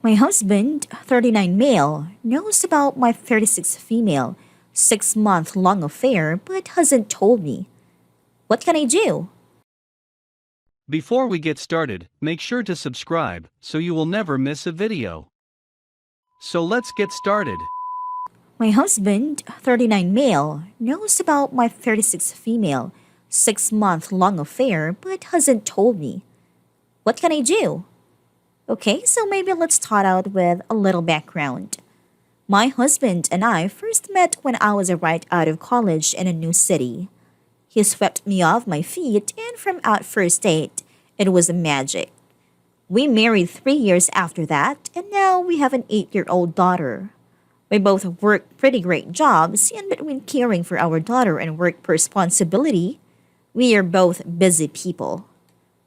My husband, 39 male, knows about my 36 female, 6-month long affair but hasn't told me. What can I do? Before we get started, make sure to subscribe so you will never miss a video. So let's get started. My husband, 39 male, knows about my 36 female, 6-month long affair but hasn't told me. What can I do? Okay, so maybe let's start out with a little background. My husband and I first met when I was right out of college in a new city. He swept me off my feet, and from our first date, it was magic. We married 3 years after that, and now we have an 8-year-old daughter. We both work pretty great jobs, and between caring for our daughter and work responsibility, we are both busy people.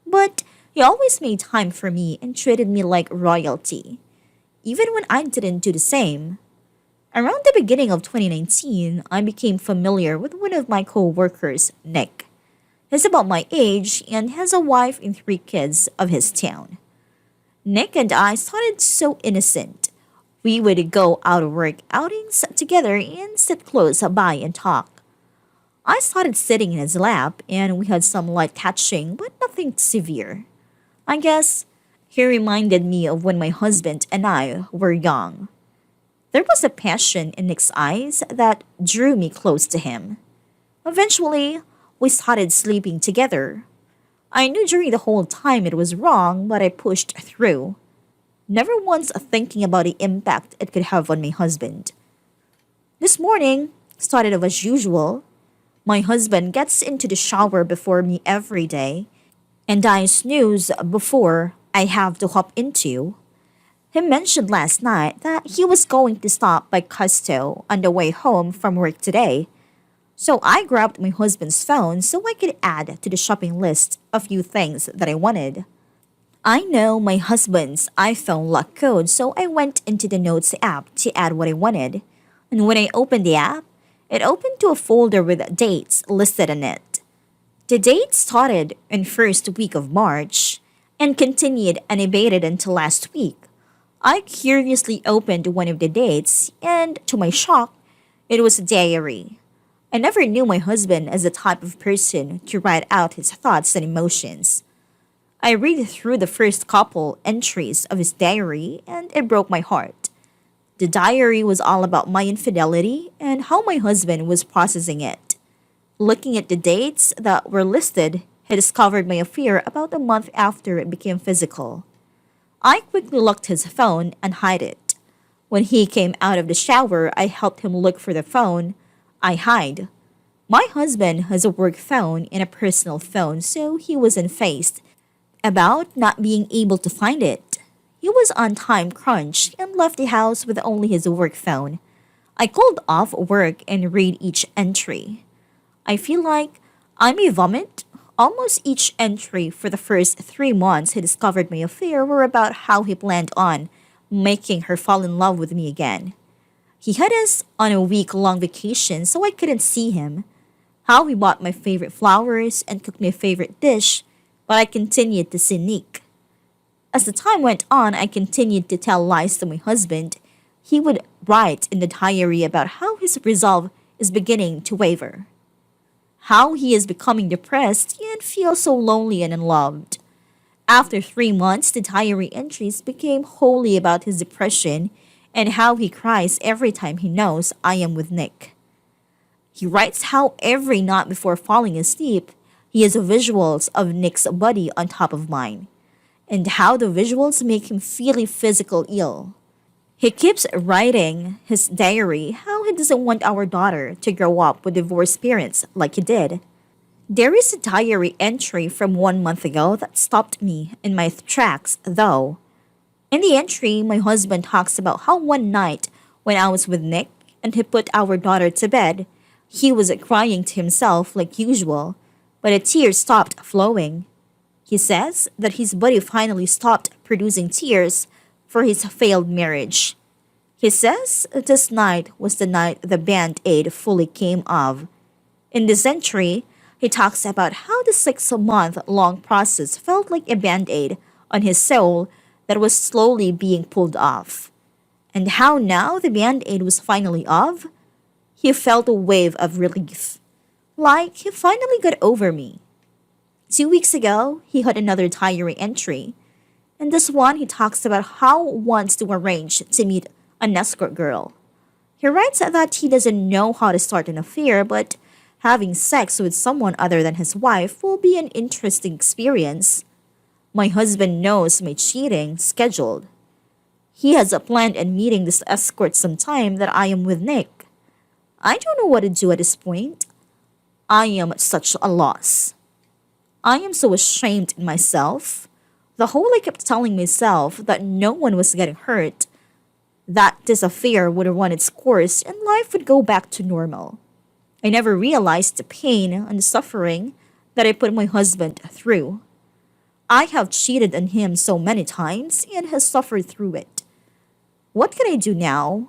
But he always made time for me and treated me like royalty, even when I didn't do the same. Around the beginning of 2019, I became familiar with one of my co-workers, Nick. He's about my age and has a wife and 3 kids of his town. Nick and I started so innocent. We would go out of work outings together and sit close by and talk. I started sitting in his lap and we had some light touching but nothing severe. I guess he reminded me of when my husband and I were young. There was a passion in Nick's eyes that drew me close to him. Eventually, we started sleeping together. I knew during the whole time it was wrong, but I pushed through, never once thinking about the impact it could have on my husband. This morning started off as usual. My husband gets into the shower before me every day, and I snooze before I have to hop into. He mentioned last night that he was going to stop by Costco on the way home from work today. So I grabbed my husband's phone so I could add to the shopping list a few things that I wanted. I know my husband's iPhone lock code, so I went into the Notes app to add what I wanted. And when I opened the app, it opened to a folder with dates listed in it. The date started in first week of March and continued unabated until last week. I curiously opened one of the dates, and to my shock, it was a diary. I never knew my husband as the type of person to write out his thoughts and emotions. I read through the first couple entries of his diary, and it broke my heart. The diary was all about my infidelity and how my husband was processing it. Looking at the dates that were listed, he discovered my affair about a month after it became physical. I quickly locked his phone and hid it. When he came out of the shower, I helped him look for the phone I hid. My husband has a work phone and a personal phone, so he wasn't faced about not being able to find it. He was on time crunch and left the house with only his work phone. I called off work and read each entry. I feel like I may vomit. Almost each entry for the first 3 months he discovered my affair were about how he planned on making her fall in love with me again. He had us on a week-long vacation so I couldn't see him. How he bought my favorite flowers and cooked my favorite dish, but I continued to see Nick. As the time went on, I continued to tell lies to my husband. He would write in the diary about how his resolve is beginning to waver, how he is becoming depressed and feels so lonely and unloved. After 3 months, the diary entries became wholly about his depression and how he cries every time he knows I am with Nick. He writes how every night before falling asleep, he has visuals of Nick's body on top of mine, and how the visuals make him feel physical ill. He keeps writing his diary how he doesn't want our daughter to grow up with divorced parents like he did. There is a diary entry from 1 month ago that stopped me in my tracks, though. In the entry, my husband talks about how one night when I was with Nick and he put our daughter to bed, he was crying to himself like usual, but the tears stopped flowing. He says that his body finally stopped producing tears for his failed marriage. He says this night was the night the Band-Aid fully came off. In this entry, he talks about how the 6-month long process felt like a Band-Aid on his soul that was slowly being pulled off. And how now the band-aid was finally off, he felt a wave of relief. Like he finally got over me. 2 weeks ago, he had another diary entry. And this one, he talks about how he wants to arrange to meet an escort girl. He writes that he doesn't know how to start an affair, but having sex with someone other than his wife will be an interesting experience. My husband knows my cheating scheduled. He has a planned and meeting this escort sometime that I am with Nick. I don't know what to do at this point. I am at such a loss. I am so ashamed in myself. The whole I kept telling myself that no one was getting hurt, that this affair would run its course and life would go back to normal. I never realized the pain and the suffering that I put my husband through. I have cheated on him so many times and has suffered through it. What can I do now?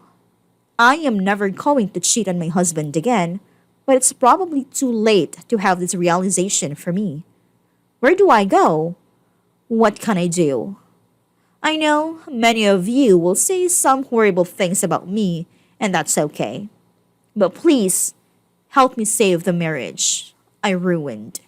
I am never going to cheat on my husband again, but it's probably too late to have this realization for me. Where do I go? What can I do? I know many of you will say some horrible things about me, and that's okay. But please, help me save the marriage I ruined.